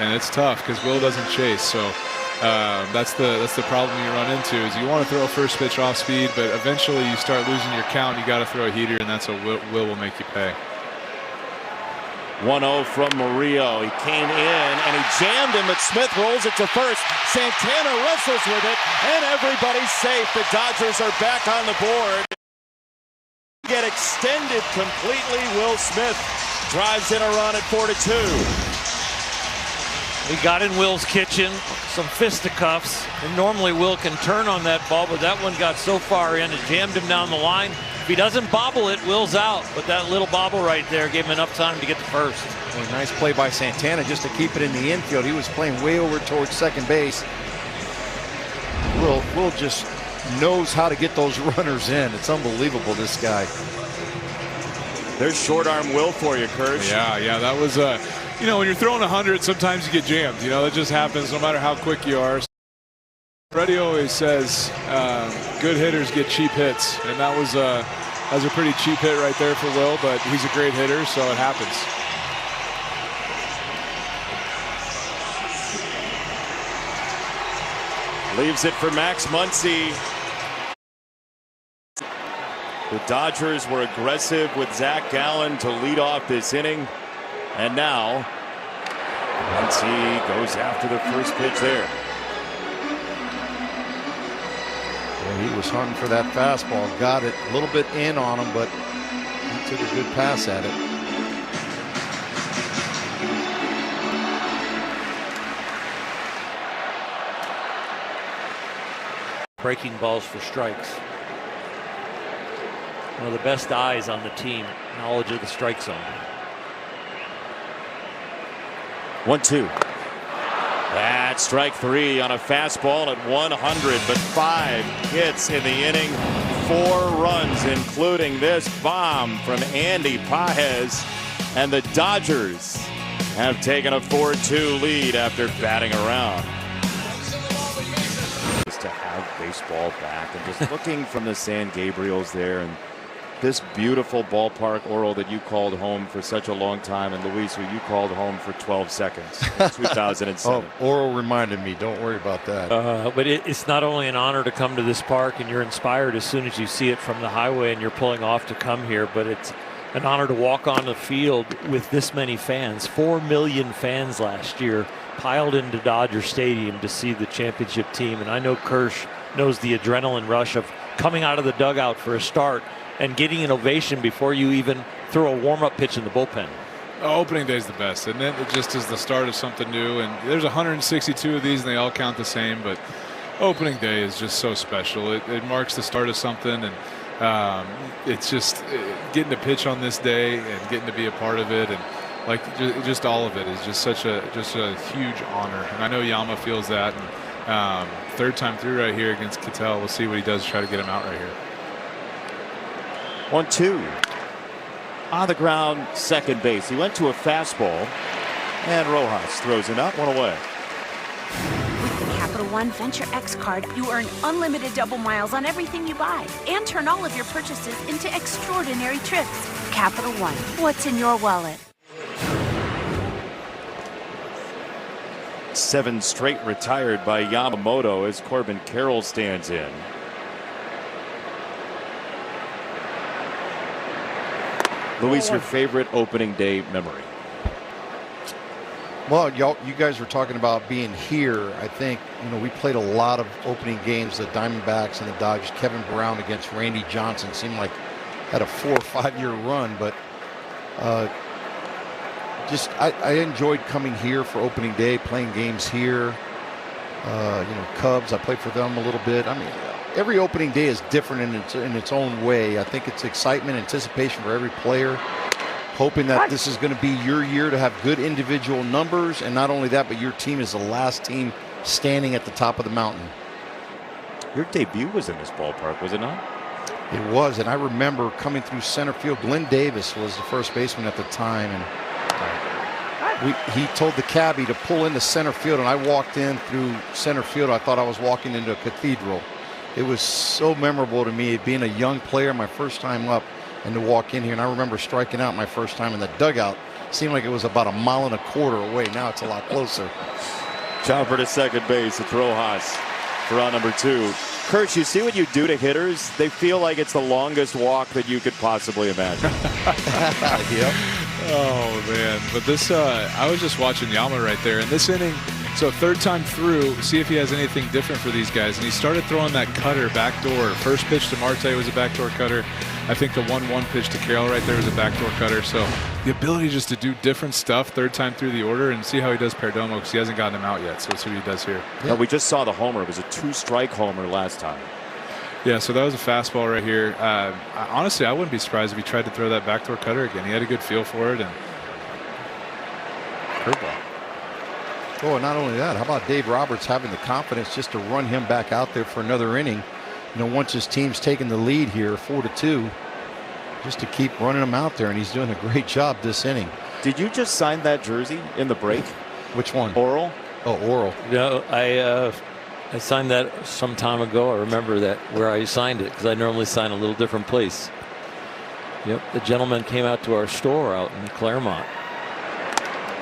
and it's tough because Will doesn't chase. So that's the problem you run into is you want to throw a first pitch off speed, but eventually you start losing your count. You got to throw a heater, and that's what Will will make you pay. 1-0 from Murillo. He came in and he jammed him, but Smith rolls it to first. Santana wrestles with it, and everybody's safe. The Dodgers are back on the board. Get extended completely. Will Smith drives in a run at 4-2. He got in Will's kitchen, some fisticuffs, and normally Will can turn on that ball, but that one got so far in, it jammed him down the line. If he doesn't bobble it, Will's out, but that little bobble right there gave him enough time to get to first. Well, nice play by Santana just to keep it in the infield. He was playing way over towards second base. Will just knows how to get those runners in. It's unbelievable, this guy. There's short arm Will for you, Kirsch. Yeah, that was you know, when you're throwing 100, sometimes you get jammed. You know, that just happens no matter how quick you are. Freddie always says good hitters get cheap hits, and that was a pretty cheap hit right there for Will, but he's a great hitter, so it happens. Leaves it for Max Muncy. The Dodgers were aggressive with Zach Gallen to lead off this inning. And now, Muncy goes after the first pitch there. Well, he was hunting for that fastball. Got it a little bit in on him, but he took a good pass at it. Breaking balls for strikes. One of the best eyes on the team, knowledge of the strike zone. 1-2. That's strike three on a fastball at 100, but 5 hits in the inning, 4 runs, including this bomb from Andy Paez, and the Dodgers have taken a 4-2 lead after batting around. Just to have baseball back and just looking from the San Gabriels there, and this beautiful ballpark, Oral, that you called home for such a long time, and Luis, who you called home for 12 seconds in 2007. Oh, Oral reminded me. Don't worry about that. But it's not only an honor to come to this park, and you're inspired as soon as you see it from the highway and you're pulling off to come here, but it's an honor to walk on the field with this many fans. 4 million fans last year piled into Dodger Stadium to see the championship team, and I know Kirsch knows the adrenaline rush of coming out of the dugout for a start and getting an ovation before you even throw a warm-up pitch in the bullpen. Opening day is the best, and then it just is the start of something new. And there's 162 of these, and they all count the same. But opening day is just so special. It marks the start of something, and it's just getting to pitch on this day and getting to be a part of it, and like just all of it is just such a huge honor. And I know Yama feels that. And third time through right here against Cattell. We'll see what he does to try to get him out right here. 1-2. On the ground, second base. He went to a fastball, and Rojas throws him out, 1 away. With the Capital One Venture X card, you earn unlimited double miles on everything you buy and turn all of your purchases into extraordinary trips. Capital One, what's in your wallet? 7 straight retired by Yamamoto as Corbin Carroll stands in. Luis, your favorite opening day memory? Well, you guys were talking about being here. I think, you know, we played a lot of opening games, the Diamondbacks and the Dodgers. Kevin Brown against Randy Johnson seemed like had a 4 or 5 year run, but I enjoyed coming here for opening day, playing games here. You know, Cubs, I played for them a little bit. I mean, every opening day is different in its own way. I think it's excitement, anticipation for every player, hoping that this is going to be your year to have good individual numbers, and not only that, but your team is the last team standing at the top of the mountain. Your debut was in this ballpark, was it not? It was, and I remember coming through center field. Glenn Davis was the first baseman at the time, and he told the cabbie to pull into center field, and I walked in through center field. I thought I was walking into a cathedral. It was so memorable to me, being a young player, my first time up, and to walk in here. And I remember striking out my first time in the dugout seemed like it was about 1.25 miles away. Now it's a lot closer. Chopper to second base. It's Rojas for out number 2. Kirsch, you see what you do to hitters? They feel like it's the longest walk that you could possibly imagine. Yep. Oh, man. But this, I was just watching Yama right there. And this inning, so third time through, see if he has anything different for these guys. And he started throwing that cutter backdoor. First pitch to Marte was a backdoor cutter. I think the 1-1 pitch to Carroll right there was a backdoor cutter. So the ability just to do different stuff third time through the order, and see how he does Perdomo, because he hasn't gotten him out yet. So let's see what he does here. Yeah. We just saw the homer. It was a 2-strike homer last time. Yeah, so that was a fastball right here. Honestly, I wouldn't be surprised if he tried to throw that backdoor cutter again. He had a good feel for it. And curveball. Oh, and not only that, how about Dave Roberts having the confidence just to run him back out there for another inning? You know, once his team's taken the lead here, 4-2, just to keep running him out there, and he's doing a great job this inning. Did you just sign that jersey in the break? Which one? Oral? Oh, Oral. No, I signed that some time ago. I remember that where I signed it, because I normally sign a little different place. Yep, the gentleman came out to our store out in Claremont.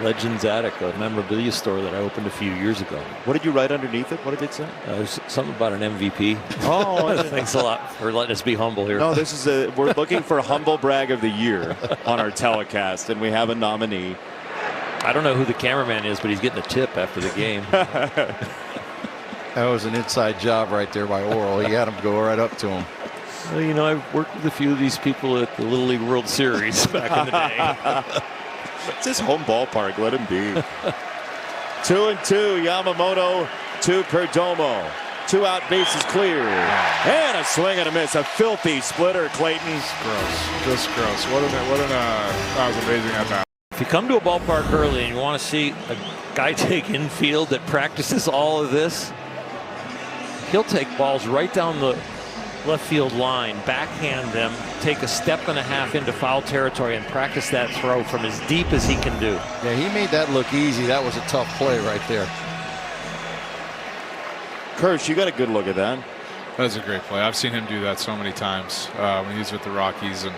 Legends Attic, a memorabilia store that I opened a few years ago. What did you write underneath it? What did it say? Something about an MVP. Oh, thanks a lot for letting us be humble here. No, this is we're looking for Humble Brag of the Year on our telecast, and we have a nominee. I don't know who the cameraman is, but he's getting a tip after the game. That was an inside job right there by Oral. He had him go right up to him. Well, you know, I've worked with a few of these people at the Little League World Series back in the day. It's his home ballpark. Let him be. 2-2. Yamamoto to Perdomo. 2 out, bases clear. And a swing and a miss. A filthy splitter, Clayton. Gross. Just gross. That was amazing at bat. If you come to a ballpark early and you want to see a guy take infield that practices all of this, he'll take balls right down the left field line, backhand them, take a step and a half into foul territory, and practice that throw from as deep as he can do. Yeah, he made that look easy. That was a tough play right there. Kirsch, you got a good look at that. That's a great play. I've seen him do that so many times when he was with the Rockies, and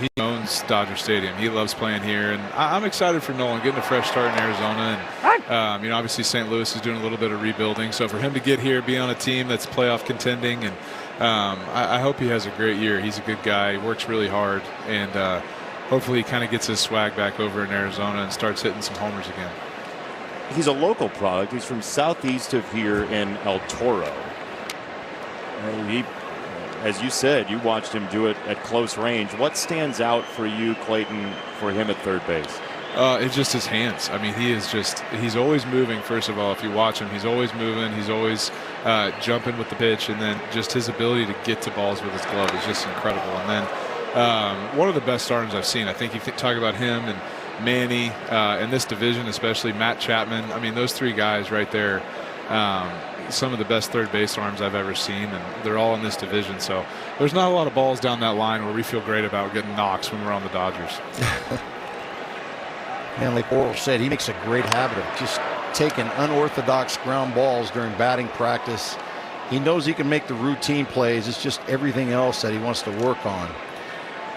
he owns Dodger Stadium. He loves playing here, and I'm excited for Nolan getting a fresh start in Arizona. And you know, obviously St. Louis is doing a little bit of rebuilding, so for him to get here, be on a team that's playoff contending, and I hope he has a great year. He's a good guy. He works really hard, and hopefully he kind of gets his swag back over in Arizona and starts hitting some homers again. He's a local product. He's from southeast of here in El Toro. He, as you said, you watched him do it at close range. What stands out for you, Clayton, for him at third base? It's just his hands. I mean, he's always moving. First of all, if you watch him, he's always moving. He's always jumping with the pitch, and then just his ability to get to balls with his glove is just incredible. And then one of the best arms I've seen. I think you talk about him and Manny in this division, especially Matt Chapman. I mean, those 3 guys right there, some of the best third base arms I've ever seen, and they're all in this division. So there's not a lot of balls down that line where we feel great about getting knocks when we're on the Dodgers. And like Oral said, he makes a great habit of just taking unorthodox ground balls during batting practice. He knows he can make the routine plays. It's just everything else that he wants to work on.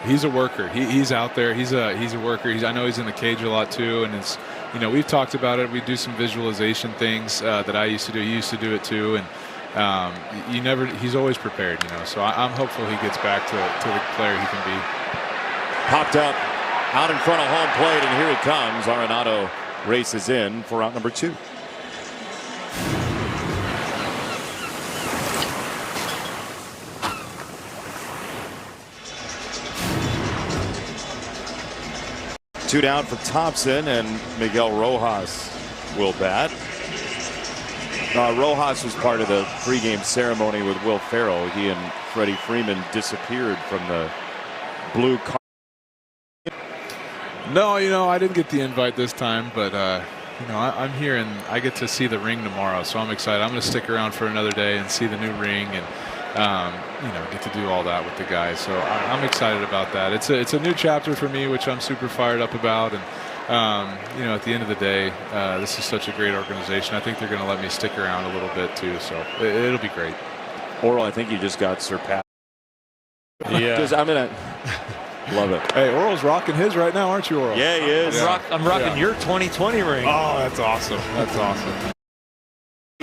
He's a worker. He's out there. He's a worker. I know he's in the cage a lot too, and it's, you know, we've talked about it. We do some visualization things that I used to do. He used to do it too, and he's always prepared, you know. So I'm hopeful he gets back to the player he can be. Popped up out in front of home plate, and here he comes. Arenado races in for out number 2. Two down for Thompson, and Miguel Rojas will bat. Rojas was part of the pregame ceremony with Will Ferrell. He and Freddie Freeman disappeared from the blue car. No, you know, I didn't get the invite this time, but you know, I'm here and I get to see the ring tomorrow, so I'm excited. I'm going to stick around for another day and see the new ring, and you know, get to do all that with the guys. So I'm excited about that. It's a new chapter for me, which I'm super fired up about. And you know, at the end of the day, this is such a great organization. I think they're going to let me stick around a little bit too, so it'll be great. Oral, I think you just got surpassed. Yeah. I'm gonna. Love it. Hey, Oral's rocking his right now, aren't you, Oral? Yeah, he is. Yeah. I'm rocking your 2020 ring. Oh, that's awesome. That's awesome.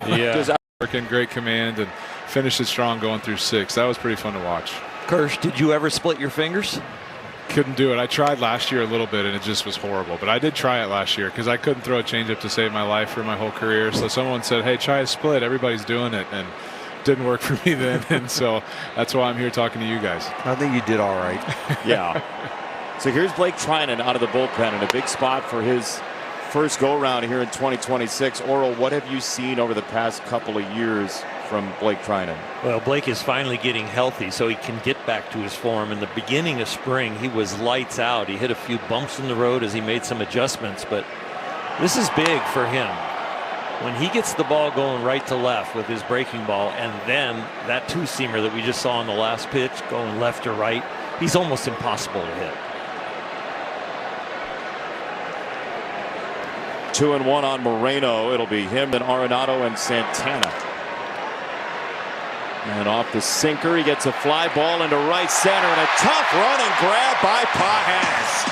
Yeah. Working great command and finished it strong going through 6. That was pretty fun to watch. Kirsch, did you ever split your fingers? Couldn't do it. I tried last year a little bit and it just was horrible. But I did try it last year because I couldn't throw a changeup to save my life for my whole career. So someone said, hey, try a split. Everybody's doing it. And didn't work for me then. And so that's why I'm here talking to you guys. I think you did all right. Yeah. So here's Blake Trinan out of the bullpen in a big spot for his first go-round here in 2026. Oral, what have you seen over the past couple of years from Blake Trinan? Well, Blake is finally getting healthy so he can get back to his form. In the beginning of spring, he was lights out. He hit a few bumps in the road as he made some adjustments, but this is big for him. When he gets the ball going right to left with his breaking ball, and then that two-seamer that we just saw on the last pitch going left to right, he's almost impossible to hit. 2-1 on Moreno. It'll be him, then Arenado and Santana. And off the sinker, he gets a fly ball into right center, and a tough running grab by Pages.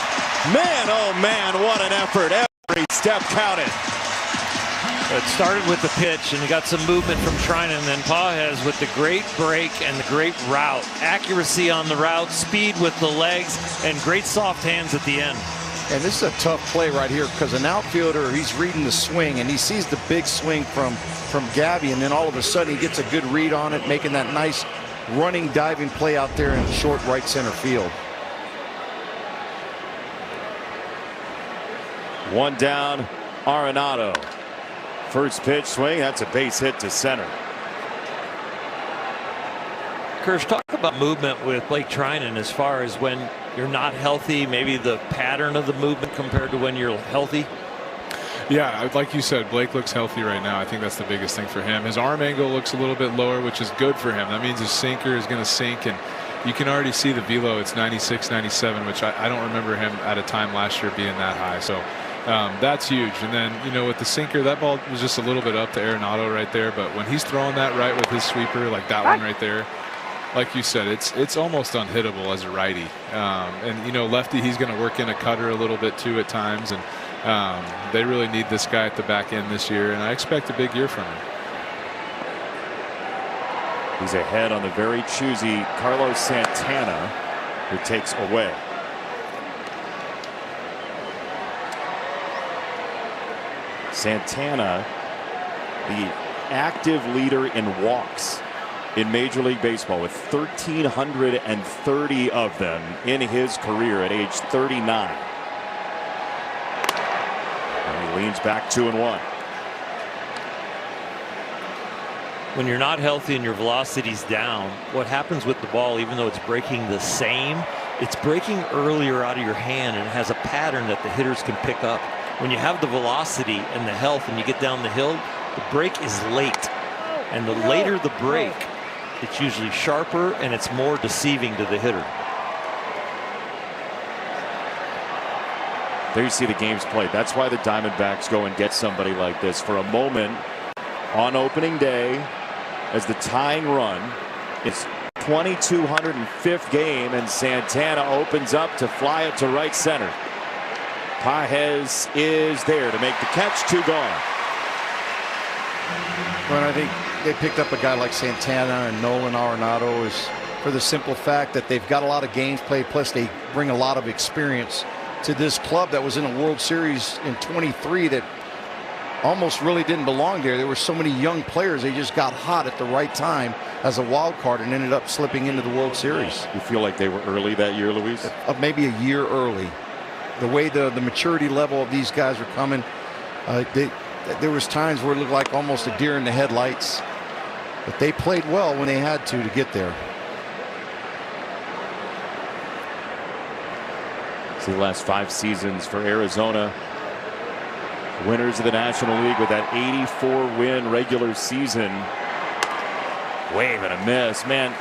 Man, oh man, what an effort. Every step counted. It started with the pitch, and he got some movement from Trinan, and then Pages with the great break and the great route. Accuracy on the route, speed with the legs, and great soft hands at the end. And this is a tough play right here because an outfielder, he's reading the swing and he sees the big swing from Gabby, and then all of a sudden he gets a good read on it, making that nice running diving play out there in short right center field. One down, Arenado. First pitch swing, that's a base hit to center. Kirsch, talk about movement with Blake Trinan as far as when you're not healthy, maybe the pattern of the movement compared to when you're healthy. Yeah, like you said, Blake looks healthy right now. I think that's the biggest thing for him. His arm angle looks a little bit lower, which is good for him. That means his sinker is going to sink, and you can already see the velo. It's 96, 97, which I don't remember him at a time last year being that high. So that's huge. And then, you know, with the sinker, that ball was just a little bit up to Arenado right there. But when he's throwing that right with his sweeper, like that one right there, like you said, it's almost unhittable as a righty. And, you know, lefty, he's going to work in a cutter a little bit too at times. And they really need this guy at the back end this year. And I expect a big year from him. He's ahead on the very choosy Carlos Santana, who takes away. Santana, the active leader in walks in Major League Baseball, with 1,330 of them in his career at age 39. And he leans back 2-1. When you're not healthy and your velocity's down, what happens with the ball, even though it's breaking the same, it's breaking earlier out of your hand, and it has a pattern that the hitters can pick up. When you have the velocity and the health and you get down the hill, the break is late. And the later the break, it's usually sharper and it's more deceiving to the hitter. There you see the games played. That's why the Diamondbacks go and get somebody like this for a moment on opening day, as the tying run is 2,205th game, and Santana opens up to fly it to right center. Pages is there to make the catch. 2 gone. Well, I think they picked up a guy like Santana and Nolan Arenado is for the simple fact that they've got a lot of games played, plus they bring a lot of experience to this club that was in a World Series in 23 that almost really didn't belong there. There were so many young players, they just got hot at the right time as a wild card and ended up slipping into the World Series. You feel like they were early that year, Luis? Maybe a year early. The way the maturity level of these guys are coming, there was times where it looked like almost a deer in the headlights, but they played well when they had to get there. See the last 5 seasons for Arizona, winners of the National League with that 84-win regular season. Wave and a miss. Man,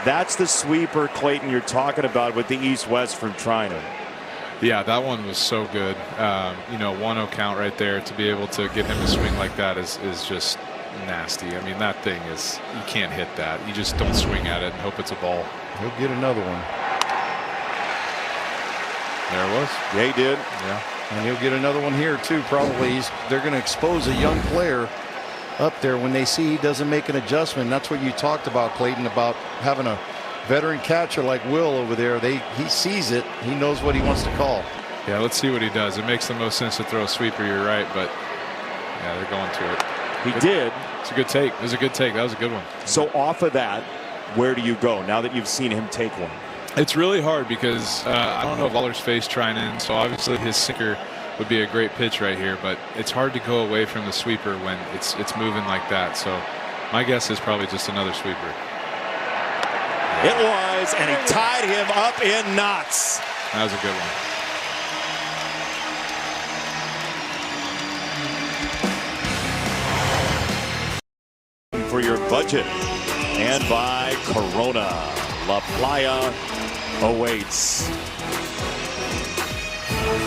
that's the sweeper, Clayton, you're talking about with the East-West from Trinan. Yeah, that one was so good. You know, 1-0 count right there. To be able to get him to swing like that is just nasty. I mean, that thing is, you can't hit that. You just don't swing at it and hope it's a ball. He'll get another one. There it was. Yeah, he did. Yeah. And he'll get another one here too, probably. They're going to expose a young player up there when they see he doesn't make an adjustment. That's what you talked about, Clayton, about having a veteran catcher like Will over there. He sees it. He knows what he wants to call. Yeah, let's see what he does. It makes the most sense to throw a sweeper, you're right, but yeah, they're going to it. He did. It's a good take. It was a good take. That was a good one. So off of that, where do you go now that you've seen him take one? It's really hard because I don't know if Lawler's face trying in, so obviously his sinker would be a great pitch right here, but it's hard to go away from the sweeper when it's moving like that. So my guess is probably just another sweeper. It was, and he tied him up in knots. That was a good one. For your budget, and by Corona, La Playa awaits.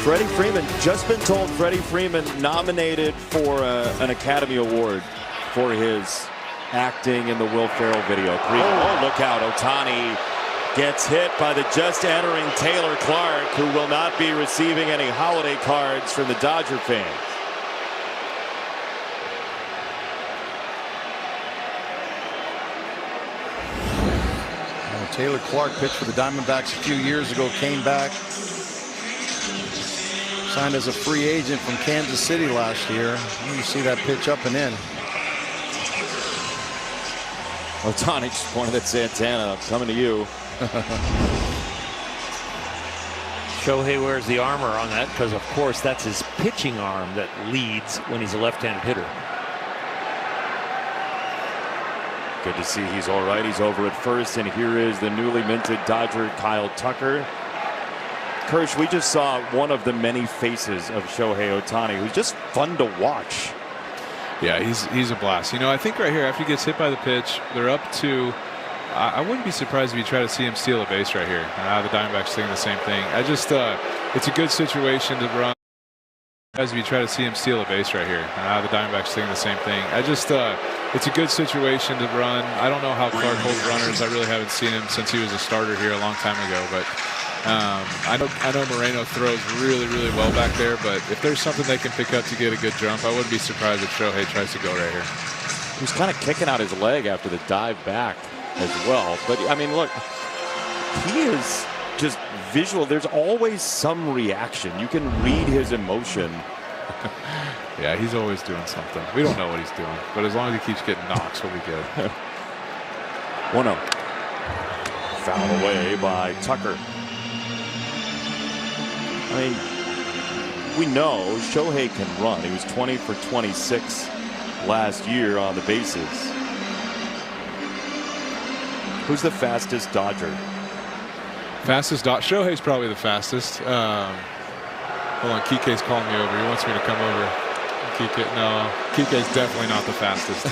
Freddie Freeman, just been told Freddie Freeman nominated for an Academy Award for his acting in the Will Ferrell video. Oh, look out. Ohtani gets hit by the just entering Taylor Clark, who will not be receiving any holiday cards from the Dodger fans. Taylor Clark pitched for the Diamondbacks a few years ago, came back, signed as a free agent from Kansas City last year. You see that pitch up and in. Ohtani just pointed at Santana. Coming to you. Shohei wears the armor on that because, of course, that's his pitching arm that leads when he's a left-handed hitter. Good to see he's all right. He's over at first, and here is the newly minted Dodger, Kyle Tucker. Kirsch, we just saw one of the many faces of Shohei Ohtani, who's just fun to watch. Yeah, he's a blast. You know, I think right here, after he gets hit by the pitch, they're up to. I wouldn't be surprised if you try to see him steal a base right here. The Diamondbacks doing the same thing. It's a good situation to run. As you try to see him steal a base right here. The Diamondbacks doing the same thing. It's a good situation to run. I don't know how Clark holds runners. I really haven't seen him since he was a starter here a long time ago. But I know Moreno throws really, really well back there. But if there's something they can pick up to get a good jump, I wouldn't be surprised if Shohei tries to go right here. He was kind of kicking out his leg after the dive back as well. But, I mean, look, he is just visual. There's always some reaction. You can read his emotion. Yeah, he's always doing something. We don't know what he's doing, but as long as he keeps getting knocks, we'll be good. 1-0. Fouled away by Tucker. I mean, we know Shohei can run. He was 20 for 26 last year on the bases. Who's the fastest Dodger? Fastest Shohei's probably the fastest. Hold on, Kike's calling me over. He wants me to come over. No, Kike's definitely not the fastest.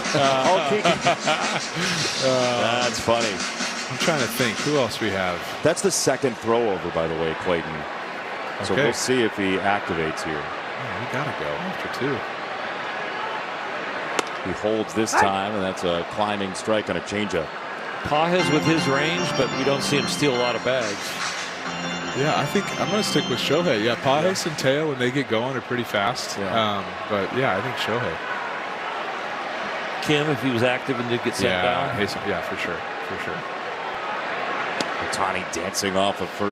That's funny. I'm trying to think who else we have. That's the second throw over, by the way, Clayton. So we'll see if he activates here. Oh, we gotta go after two. He holds this time, and that's a climbing strike on a changeup. Pages with his range, but we don't see him steal a lot of bags. Yeah, I think I'm going to stick with Shohei. Yeah, Pages and Teo, when they get going, are pretty fast. Yeah. But yeah, I think Shohei. Kim, if he was active and did get sent down. Yeah, for sure. Ohtani dancing off of first.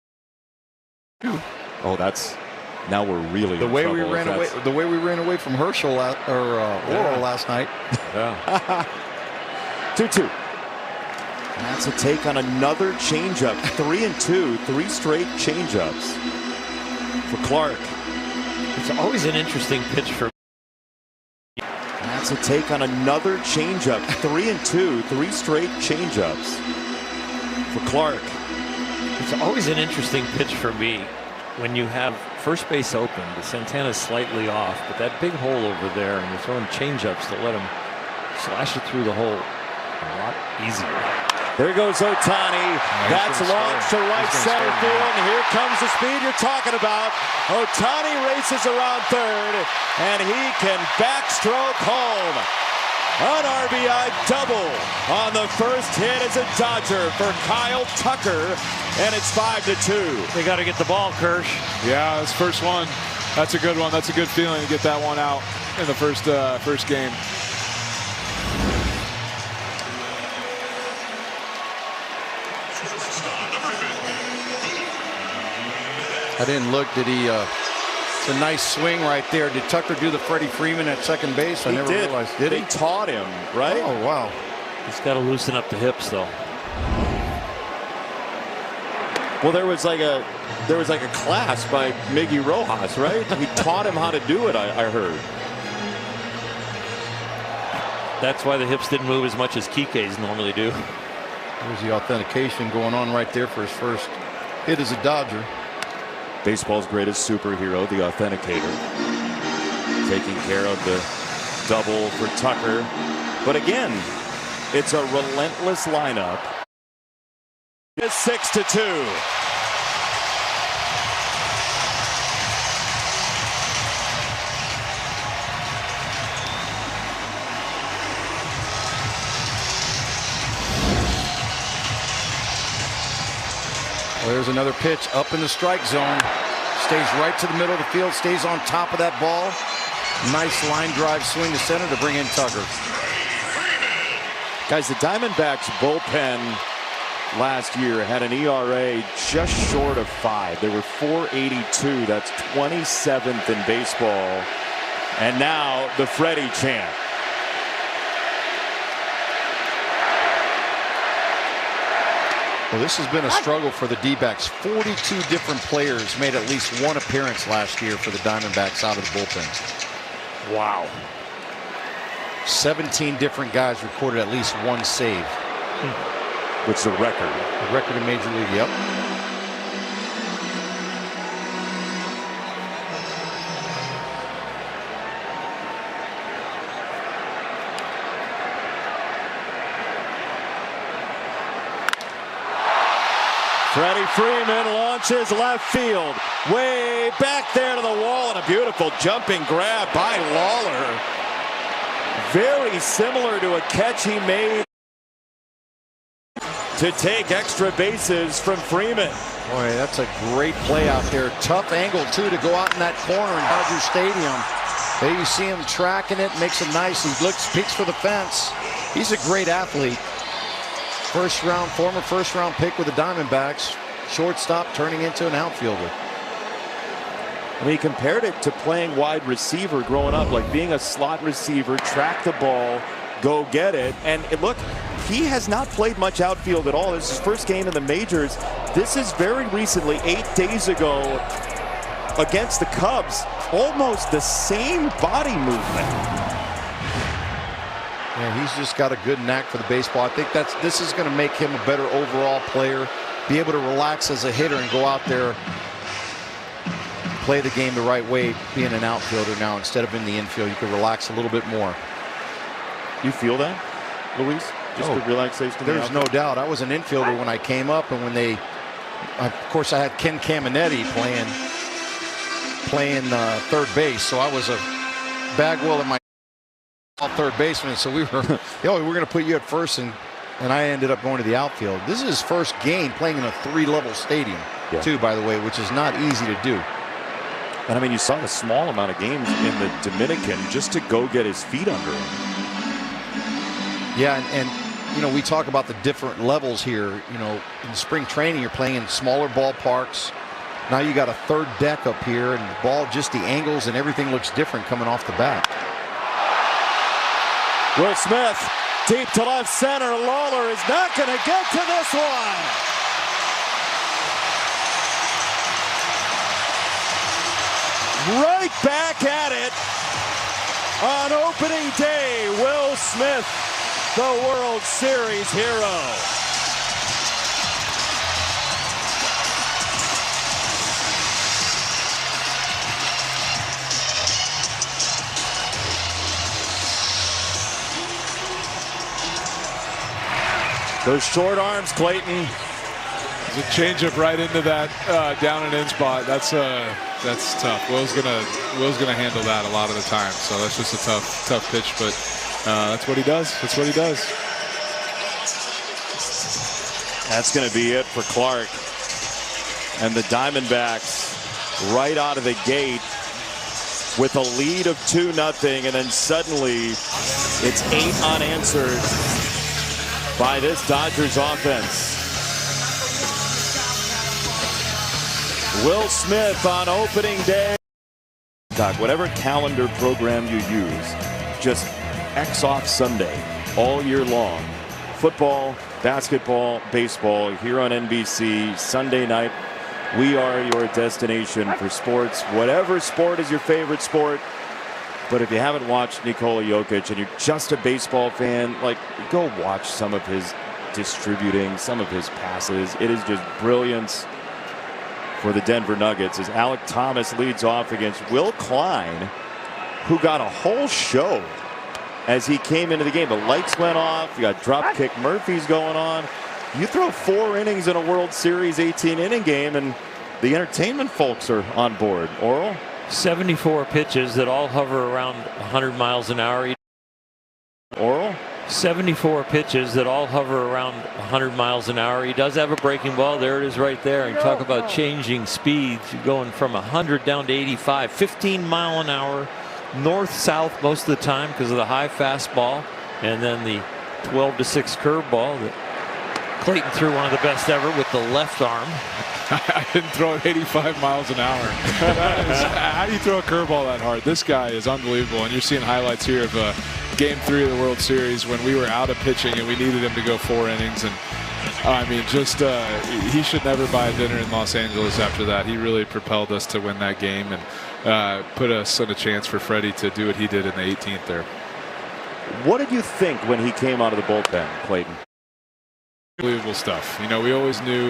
Oh, that's. Now we're really the way we ran away. The way we ran away from Herschel Oral last night. Yeah. 2-2. That's a take on another changeup. 3-2, 3 straight changeups for Clark. It's always an interesting pitch for. That's a take on another changeup. 3-2, 3 straight changeups for Clark. It's always an interesting pitch for me when you have first base open. The Santana's slightly off, but that big hole over there, and you're throwing changeups to let him slash it through the hole a lot easier. There goes Ohtani. That's launched to right center field, and here comes the speed you're talking about. Ohtani races around third, and he can backstroke home. An RBI double on the first hit as a Dodger for Kyle Tucker, and it's 5-2. They got to get the ball, Kirsch. Yeah, this first one, that's a good one. That's a good feeling to get that one out in the first game. I didn't look. Did he? It's a nice swing right there. Did Tucker do the Freddie Freeman at second base? I never realized. Did he? They taught him, right? Oh wow. He's got to loosen up the hips, though. Well, there was like a class by Miggy Rojas, right? He taught him how to do it. I heard. That's why the hips didn't move as much as Kike's normally do. There's the authentication going on right there for his first hit as a Dodger. Baseball's greatest superhero, the authenticator, taking care of the double for Tucker. But again, it's a relentless lineup. It's 6-2. Well, there's another pitch up in the strike zone. Stays right to the middle of the field. Stays on top of that ball. Nice line drive swing to center to bring in Tucker. Guys, the Diamondbacks bullpen last year had an ERA just short of 5. They were .482. That's 27th in baseball. And now the Freddie chant. Well, this has been a struggle for the D-backs. 42 different players made at least one appearance last year for the Diamondbacks out of the bullpen. Wow. 17 different guys recorded at least one save. Which is a record. A record in Major League, yep. Freddie Freeman launches left field. Way back there to the wall, and a beautiful jumping grab by Lawler. Very similar to a catch he made to take extra bases from Freeman. Boy, that's a great play out there. Tough angle, too, to go out in that corner in Dodger Stadium. There you see him tracking it, makes it nice. He looks, peeks for the fence. He's a great athlete. Former first round pick with the Diamondbacks. Shortstop turning into an outfielder. I mean, he compared it to playing wide receiver growing up, like being a slot receiver, track the ball, go get it. And look, he has not played much outfield at all. This is his first game in the majors. This is very recently, 8 days ago, against the Cubs. Almost the same body movement. Yeah, he's just got a good knack for the baseball. I think this is going to make him a better overall player. Be able to relax as a hitter and go out there, play the game the right way, being an outfielder now instead of in the infield. You can relax a little bit more. You feel that, Luis? Just the relaxation. There's no doubt. I was an infielder when I came up, and when of course, I had Ken Caminetti playing third base, so I was a Bagwell in my third baseman. So we were, we're going to put you at first, and I ended up going to the outfield. This is his first game playing in a 3-level stadium, too, by the way, which is not easy to do. And I mean, you saw a small amount of games in the Dominican just to go get his feet under him. Yeah, and you know, we talk about the different levels here. You know, in spring training, you're playing in smaller ballparks. Now you got a third deck up here, and the ball, just the angles and everything looks different coming off the bat. Will Smith, deep to left center. Lawler is not going to get to this one. Right back at it on opening day. Will Smith, the World Series hero. Those short arms, Clayton. It's a changeup right into that down and in spot. That's tough. Will's gonna handle that a lot of the time. So that's just a tough pitch. But That's what he does. That's what he does. That's going to be it for Clark. And the Diamondbacks right out of the gate with a lead of 2-0, and then suddenly it's 8 unanswered by this Dodgers offense. Will Smith on opening day. Doc, whatever calendar program you use, just X off Sunday all year long. Football, basketball, baseball here on NBC Sunday night. We are your destination for sports. Whatever sport is your favorite sport. But if you haven't watched Nikola Jokic and you're just a baseball fan, like, go watch some of his distributing, some of his passes. It is just brilliance for the Denver Nuggets as Alec Thomas leads off against Will Klein, who got a whole show as he came into the game. The lights went off. You got Dropkick Murphys going on. You throw 4 innings in a World Series 18-inning game, and the entertainment folks are on board. Oral? 74 pitches that all hover around 100 miles an hour. Oral? 74 pitches that all hover around 100 miles an hour. He does have a breaking ball. There it is right there. And talk about changing speeds. You're going from 100 down to 85. 15 mile an hour. North-south most of the time because of the high fastball. And then the 12-6 curveball that Clayton threw, one of the best ever with the left arm. I didn't throw it 85 miles an hour. How do you throw a curveball that hard? This guy is unbelievable. And you're seeing highlights here of Game 3 of the World Series when we were out of pitching and we needed him to go 4 innings. And I mean, just he should never buy a dinner in Los Angeles after that. He really propelled us to win that game and put us in a chance for Freddie to do what he did in the 18th there. What did you think when he came out of the bullpen, Clayton? Unbelievable stuff. You know, we always knew,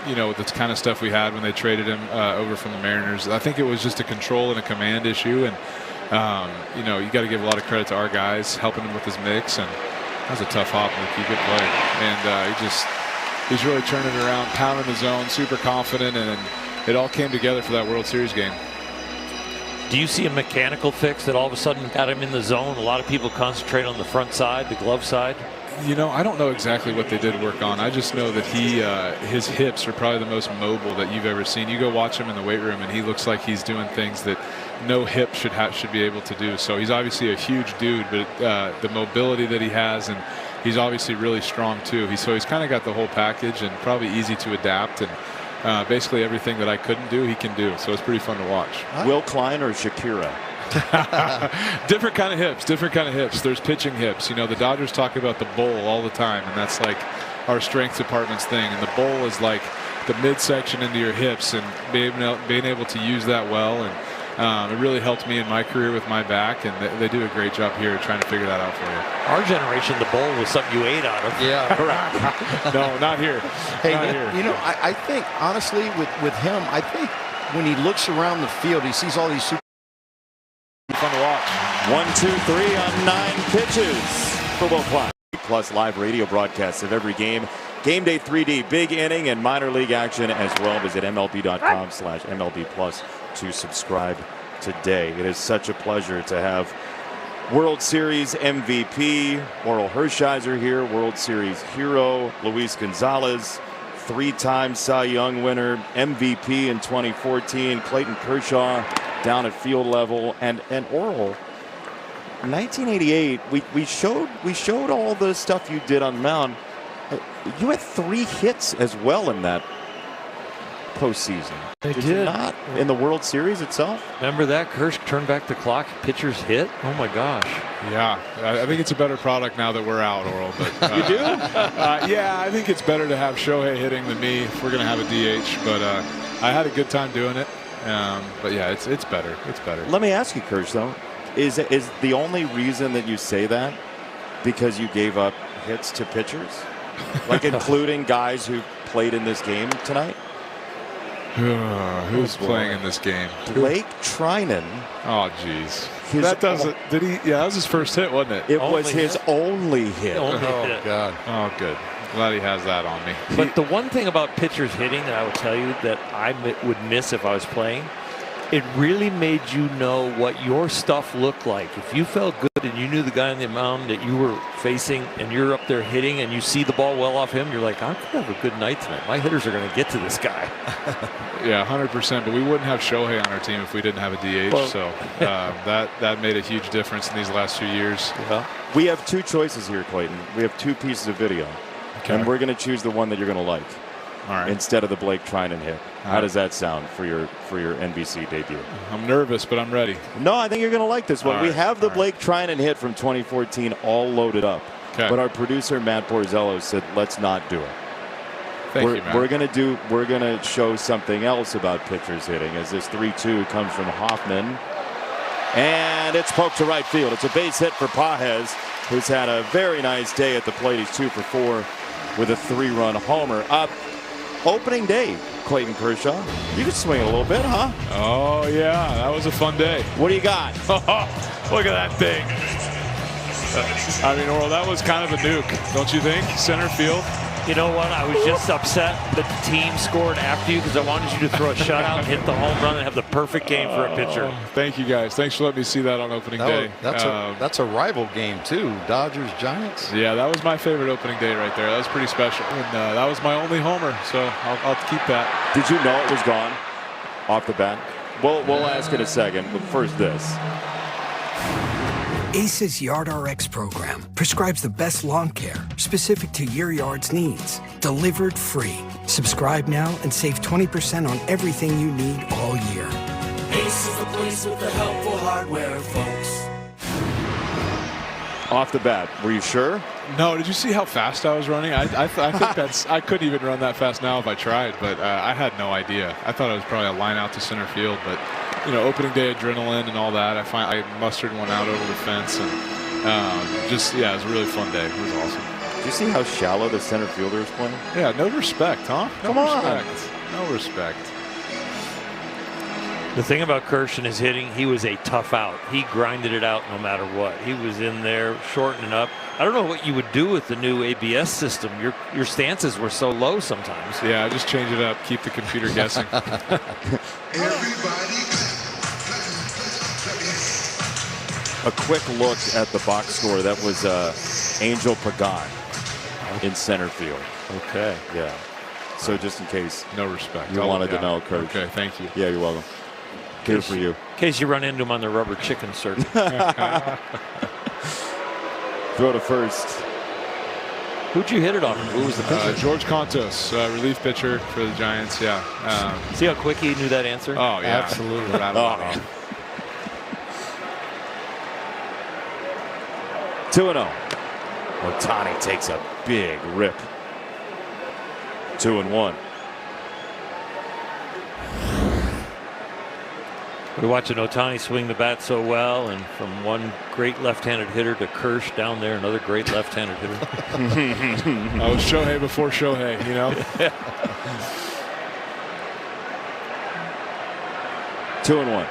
you know, the kind of stuff we had when they traded him over from the Mariners. I think it was just a control and a command issue. And, you know, you got to give a lot of credit to our guys helping him with his mix. And that was a tough hop, Mookie. Good play. And he's really turning it around, pounding his zone, super confident. And it all came together for that World Series game. Do you see a mechanical fix that all of a sudden got him in the zone? A lot of people concentrate on the front side, the glove side. You know, I don't know exactly what they did work on. I just know that his hips are probably the most mobile that you've ever seen. You go watch him in the weight room, and he looks like he's doing things that no hip should be able to do. So he's obviously a huge dude, but the mobility that he has, and he's obviously really strong too. So he's kind of got the whole package, and probably easy to adapt. And basically everything that I couldn't do, he can do. So it's pretty fun to watch. Will Klein or Shakira? Different kind of hips, different kind of hips. There's pitching hips. You know, the Dodgers talk about the bowl all the time, and that's like our strength department's thing. And the bowl is like the midsection into your hips, and being able to use that well. And it really helped me in my career with my back, and they do a great job here trying to figure that out for you. Our generation, the bowl was something you ate out of. Yeah. Correct. No, not here. Hey, not here. You know, I think, honestly, with him, I think when he looks around the field, he sees all these super Fun to watch. 1, 2, 3 on 9 pitches for Will Klein. Plus live radio broadcasts of every game. Game Day 3D, big inning and minor league action as well. Visit MLB.com/MLB Plus to subscribe today. It is such a pleasure to have World Series MVP Oral Hershiser here, World Series hero Luis Gonzalez, 3-time Cy Young winner, MVP in 2014, Clayton Kershaw down at field level, and Oral. 1988, we showed all the stuff you did on the mound. You had 3 hits as well in that postseason. Did you not in the World Series itself? Remember that? Kersh turned back the clock. Pitchers hit. Oh my gosh. Yeah, I think it's a better product now that we're out, Oral. But you do? Yeah, I think it's better to have Shohei hitting than me if we're going to have a DH. But I had a good time doing it. But yeah, it's better. It's better. Let me ask you, Kersh, though, is the only reason that you say that because you gave up hits to pitchers, like including guys who played in this game tonight? Who's playing in this game? Blake Trinan. Oh, jeez. That doesn't. Did he? Yeah, that was his first hit, wasn't it? It was his only hit. Only hit. God. Oh, good. Glad he has that on me. But the one thing about pitchers hitting that I would tell you that I would miss if I was playing, it really made you know what your stuff looked like. If you felt good and you knew the guy on the mound that you were facing and you're up there hitting and you see the ball well off him, you're like, I'm going to have a good night tonight. My hitters are going to get to this guy. Yeah, 100%. But we wouldn't have Shohei on our team if we didn't have a DH. Well, so that made a huge difference in these last few years. Yeah. We have two choices here, Clayton. We have two pieces of video. Okay. And we're going to choose the one that you're going to like. All right. Instead of the Blake Trinan hit. How right. does that sound for your NBC debut? I'm nervous, but I'm ready. No, I think you're going to like this one. All We right. have the All Blake Trinan hit from 2014 all loaded up. Okay. But our producer Matt Borzello said, let's not do it. Thank you, Matt. We're gonna show something else about pitchers hitting as this 3-2 comes from Hoffman. And it's poked to right field. It's a base hit for Pages, who's had a very nice day at the plate. He's 2 for 4 with a 3-run homer. Opening day, Clayton Kershaw. You can swing a little bit, huh? Oh, yeah. That was a fun day. What do you got? Look at that thing. I mean, Oral, that was kind of a nuke, don't you think? Center field. You know what? I was just upset that the team scored after you because I wanted you to throw a shutout and hit the home run and have the perfect game for a pitcher. Thank you, guys. Thanks for letting me see that on opening day. That's a rival game, too. Dodgers, Giants. Yeah, that was my favorite opening day right there. That was pretty special. And that was my only homer, so I'll keep that. Did you know it was gone off the bat? We'll ask in a second, but first this. ACE's YardRx program prescribes the best lawn care specific to your yard's needs. Delivered free. Subscribe now and save 20% on everything you need all year. Ace is the place with the helpful hardware, folks. Off the bat, were you sure? No, did you see how fast I was running? I think I couldn't even run that fast now if I tried, but I had no idea. I thought it was probably a line out to center field, but you know, opening day adrenaline and all that. I mustered one out over the fence, and it was a really fun day. It was awesome. Did you see how shallow the center fielder is playing? Yeah, no respect, huh? Come on. No respect. The thing about Kirsch and his hitting, he was a tough out. He grinded it out no matter what. He was in there shortening up. I don't know what you would do with the new ABS system. Your stances were so low sometimes. Yeah, just change it up. Keep the computer guessing. A quick look at the box score. That was Angel Pagan in center field. Okay. Yeah. So just in case No respect. you wanted to know, Coach. Okay, thank you. Yeah, you're welcome. Here for you. In case you run into him on the rubber chicken circuit. Throw to first. Who'd you hit it on? Who was the pitcher? George Contos, relief pitcher for the Giants. Yeah. See how quick he knew that answer? Oh, yeah. Absolutely. Rattled it Oh. off. 2-0. Ohtani takes a big rip. 2-1. We're watching Ohtani swing the bat so well, and from one great left-handed hitter to Kirsch down there, another great left-handed hitter. I was Shohei before Shohei, you know? 2-1.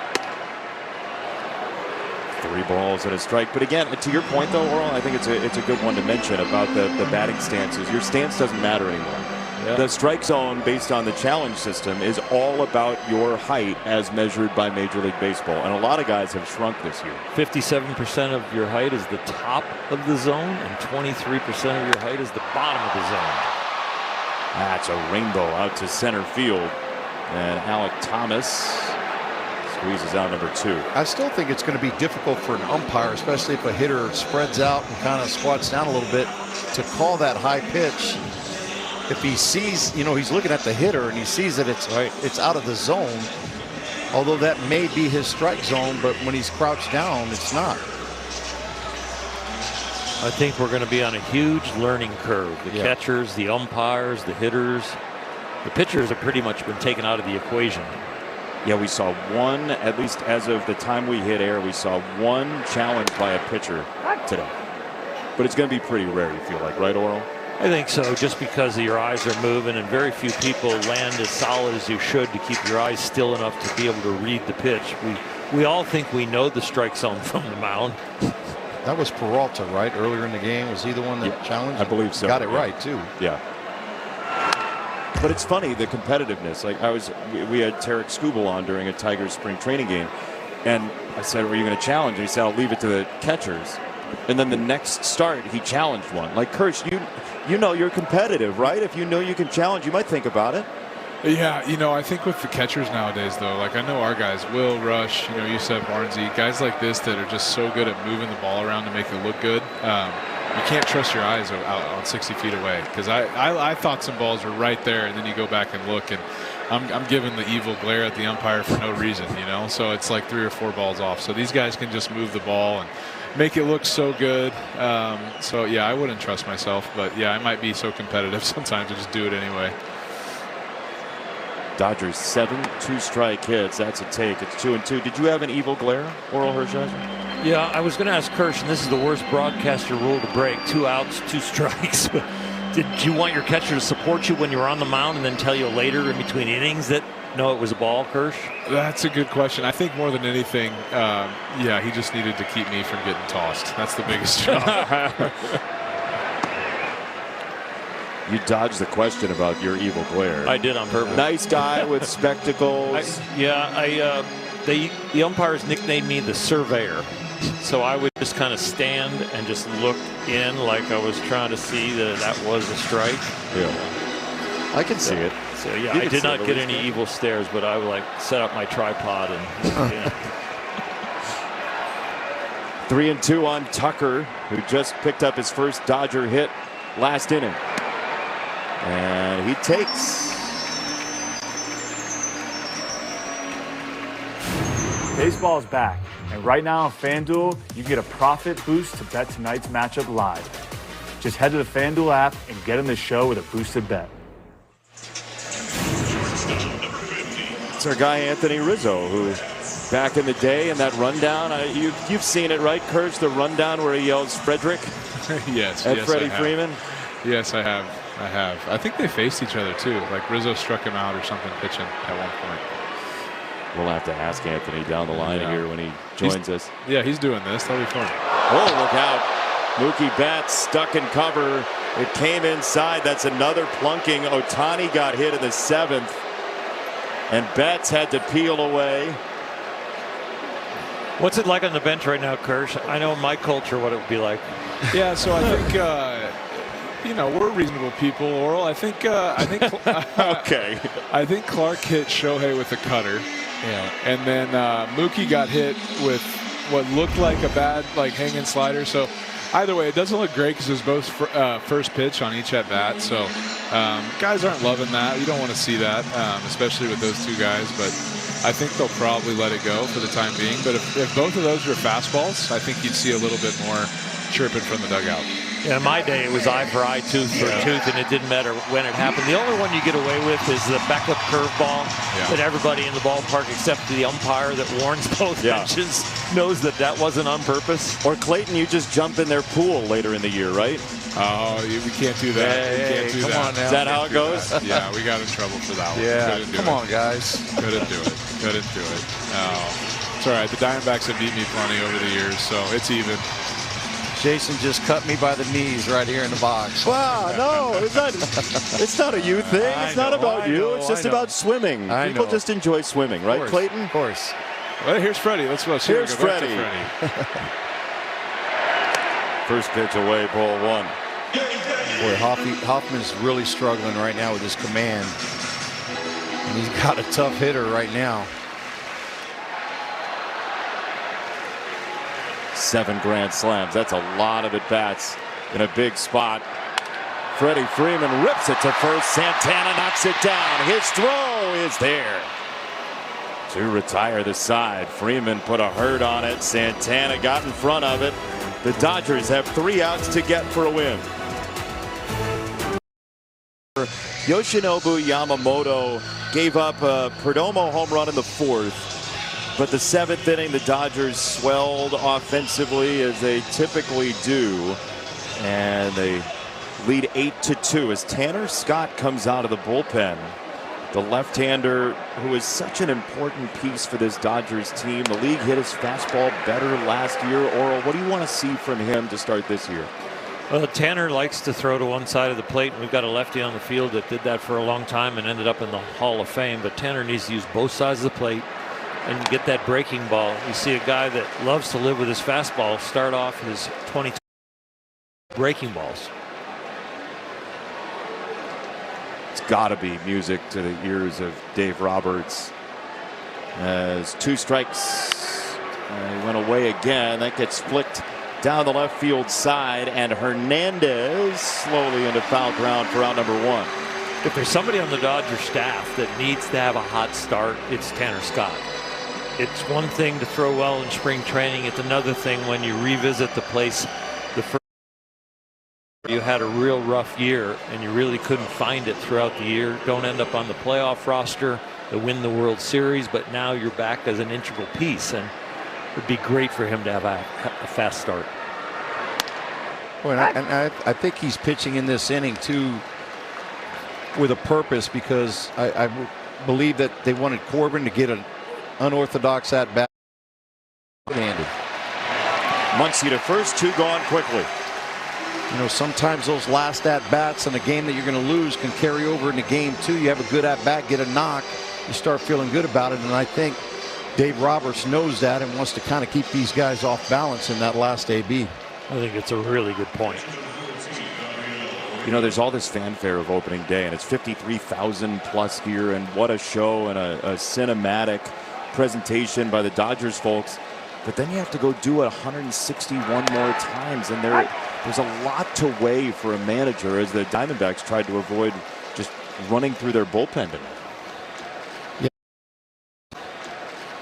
3 balls and a strike. But again, to your point though, Oral, I think it's a good one to mention about the batting stances. Your stance doesn't matter anymore. Yeah. The strike zone based on the challenge system is all about your height as measured by Major League Baseball. And a lot of guys have shrunk this year. 57% of your height is the top of the zone, and 23% of your height is the bottom of the zone. That's a rainbow out to center field. And Alec Thomas squeezes out number 2. I still think it's going to be difficult for an umpire, especially if a hitter spreads out and kind of squats down a little bit, to call that high pitch. If he sees, you know, he's looking at the hitter and he sees that it's out of the zone, although that may be his strike zone, but when he's crouched down, it's not. I think we're going to be on a huge learning curve. The catchers, the umpires, the hitters, the pitchers have pretty much been taken out of the equation. Yeah, we saw one, at least as of the time we hit air, we saw one challenge by a pitcher today. But it's going to be pretty rare, you feel like, right, Oral? I think so, just because your eyes are moving and very few people land as solid as you should to keep your eyes still enough to be able to read the pitch. We all think we know the strike zone from the mound. That was Peralta, right? Earlier in the game, was he the one that challenged? I believe so. Got it right too. Yeah. But it's funny, the competitiveness. Like we had Tarek Skubal on during a Tigers spring training game, And I said, "Were you going to challenge?" And he said, "I'll leave it to the catchers." And then the next start, he challenged one. Like, Kirsch, you know you're competitive, right? If you know you can challenge, you might think about it. Yeah, I think with the catchers nowadays, though, like I know our guys, Will, Rush, you said Barnesy, guys like this that are just so good at moving the ball around to make it look good. You can't trust your eyes out on 60 feet away, because I thought some balls were right there, and then you go back and look, and I'm giving the evil glare at the umpire for no reason, So it's like 3 or 4 balls off. So these guys can just move the ball and make it look so good. So yeah, I wouldn't trust myself, but yeah, I might be so competitive sometimes to just do it anyway. Dodgers 7 2-strike hits. That's a take. It's 2-2. Did you have an evil glare, Oral Hershiser? Yeah, I was going to ask Kirsch, and this is the worst broadcaster rule to break: 2 outs, 2 strikes. But did you want your catcher to support you when you were on the mound and then tell you later in between innings that no, it was a ball, Kirsch? That's a good question. I think more than anything, yeah, he just needed to keep me from getting tossed. That's the biggest job. You dodged the question about your evil glare. I did on purpose. Nice guy with spectacles. The umpires nicknamed me the surveyor. So I would just kind of stand and just look in like I was trying to see that was a strike. Yeah. I can see it. So yeah, I did not get any evil stares, but I would like set up my tripod and 3-2 on Tucker, who just picked up his first Dodger hit last inning. And he takes. Baseball is back, and right now on FanDuel, you get a profit boost to bet tonight's matchup live. Just head to the FanDuel app and get in the show with a boosted bet. It's our guy Anthony Rizzo, who back in the day in that rundown, you've seen it, right, Kirsch? The rundown where he yells Frederick yes, at yes, Freddie Freeman? Yes, I have. I think they faced each other too. Like Rizzo struck him out or something pitching at one point. We'll have to ask Anthony down the line here when he joins us. Yeah, he's doing this. That'll be fun. Oh, look out. Mookie Betts stuck in cover. It came inside. That's another plunking. Ohtani got hit in the 7th. And Betts had to peel away. What's it like on the bench right now, Kirsch? I know in my culture what it would be like. Yeah, so I think we're reasonable people, Oral. I think okay. I think Clark hit Shohei with a cutter. Yeah. And then Mookie got hit with what looked like a bad hanging slider. So either way, it doesn't look great because it was both first pitch on each at bat. So guys aren't loving that. You don't want to see that, especially with those two guys. But I think they'll probably let it go for the time being. But if both of those are fastballs, I think you'd see a little bit more chirping from the dugout. Yeah, in my day, it was eye for eye, tooth for tooth, and it didn't matter when it happened. The only one you get away with is the backup curveball that everybody in the ballpark, except the umpire that warns both benches, knows that wasn't on purpose. Or Clayton, you just jump in their pool later in the year, right? Oh, we can't do that. Hey, come on now. Is that how it goes? Yeah, we got in trouble for that one. Yeah, come on, guys. Couldn't do it. It's all right. The Diamondbacks have beat me plenty over the years, so it's even. Jason just cut me by the knees right here in the box. Wow, no, it's not a you thing. It's not about you. It's just about swimming. People just enjoy swimming, right, Clayton? Of course. Well, here's Freddie. Here's Freddie. First pitch away, ball 1. Boy, Hoffman's really struggling right now with his command. And he's got a tough hitter right now. 7 grand slams. That's a lot of at-bats in a big spot. Freddie Freeman rips it to first. Santana knocks it down. His throw is there to retire the side. Freeman put a hurt on it. Santana got in front of it. The Dodgers have 3 outs to get for a win. Yoshinobu Yamamoto gave up a Perdomo home run in the 4th. But the 7th inning, the Dodgers swelled offensively as they typically do. And they lead 8-2 as Tanner Scott comes out of the bullpen. The left-hander who is such an important piece for this Dodgers team. The league hit his fastball better last year. Oral, what do you want to see from him to start this year? Well, Tanner likes to throw to one side of the plate, and we've got a lefty on the field that did that for a long time and ended up in the Hall of Fame. But Tanner needs to use both sides of the plate. and get that breaking ball. You see a guy that loves to live with his fastball start off his 20 breaking balls. It's got to be music to the ears of Dave Roberts. As 2 strikes, he went away again. That gets flicked down the left field side, and Hernandez slowly into foul ground for out number 1. If there's somebody on the Dodger staff that needs to have a hot start, it's Tanner Scott. It's one thing to throw well in spring training. It's another thing when you revisit the place the first you had a real rough year and you really couldn't find it throughout the year. Don't end up on the playoff roster to win the World Series, but now you're back as an integral piece, and it'd be great for him to have a fast start. Well, I think he's pitching in this inning too with a purpose, because I believe that they wanted Corbin to get an unorthodox at bat. Muncy to first, 2 gone quickly. You know, sometimes those last at bats in a game that you're going to lose can carry over into game 2. You have a good at bat, get a knock, you start feeling good about it, and I think Dave Roberts knows that and wants to kind of keep these guys off balance in that last AB. I think it's a really good point. You know, there's all this fanfare of opening day, and it's 53,000 plus here, and what a show and a cinematic presentation by the Dodgers folks. But then you have to go do it 161 more times, and there's a lot to weigh for a manager, as the Diamondbacks tried to avoid just running through their bullpen tonight.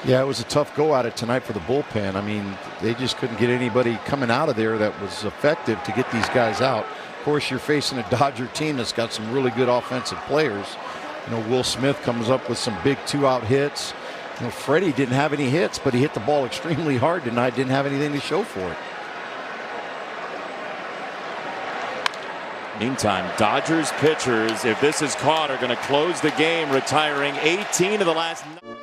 Yeah, it was a tough go at it tonight for the bullpen. I mean, they just couldn't get anybody coming out of there that was effective to get these guys out. Of course, you're facing a Dodger team that's got some really good offensive players. You know, Will Smith comes up with some big 2-out hits. You know, Freddie didn't have any hits, but he hit the ball extremely hard tonight. Didn't have anything to show for it. Meantime, Dodgers pitchers, if this is caught, are going to close the game, retiring 18 of the last 9.